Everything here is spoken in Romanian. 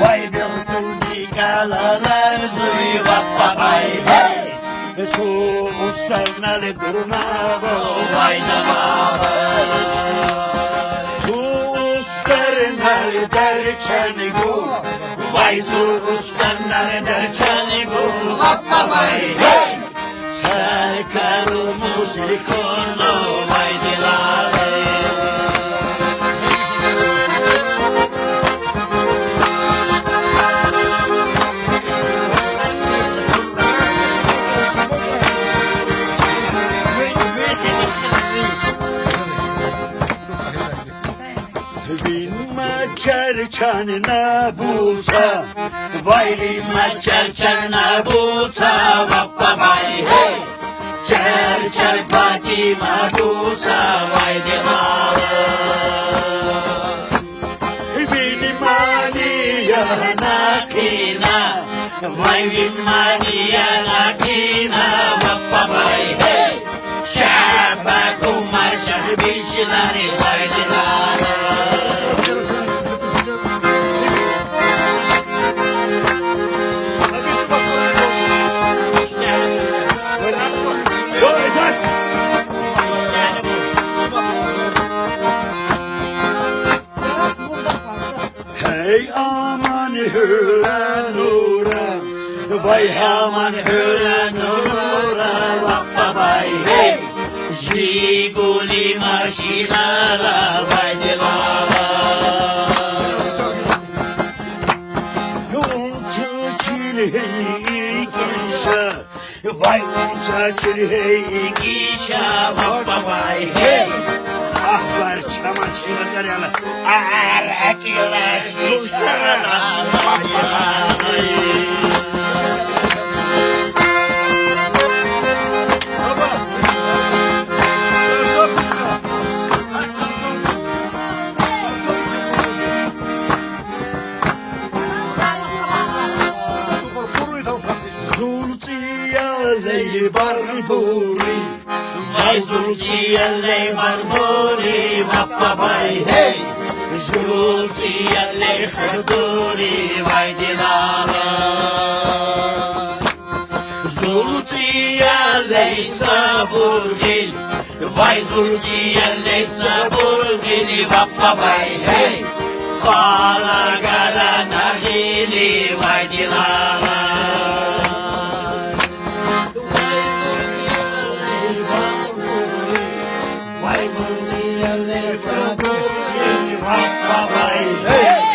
Vay be kalalar zui va ba bai hey so ustana le durnago vai da ba so ustana le darchanigo vai so ustana le darchanigo va ba bai hey sai caro muslicono vai di la Char na busa, vai char na busa, va ba bai hey. Char pati ma busa, vai de la. Vini mania na kina, vai vini mania na kina, va ba bai hey. Shaba kumar shahbishlani vai de la. Hey aman hura nura, vai aman hura nura, va ba bai hey. Jiguli mashinara vai de la. Unsa chile hey kisha, vai unsa chile hey kisha, va ba bai hey. Ahbar çama çevirler arakiler şişalar Zulciye barburi vai zulciye barburi va ba bai hey zulciye khaduri vai dilala zulciye saburgil vai zulciye saburgil va ba bai hey qala gala nahili vai dilala Hey!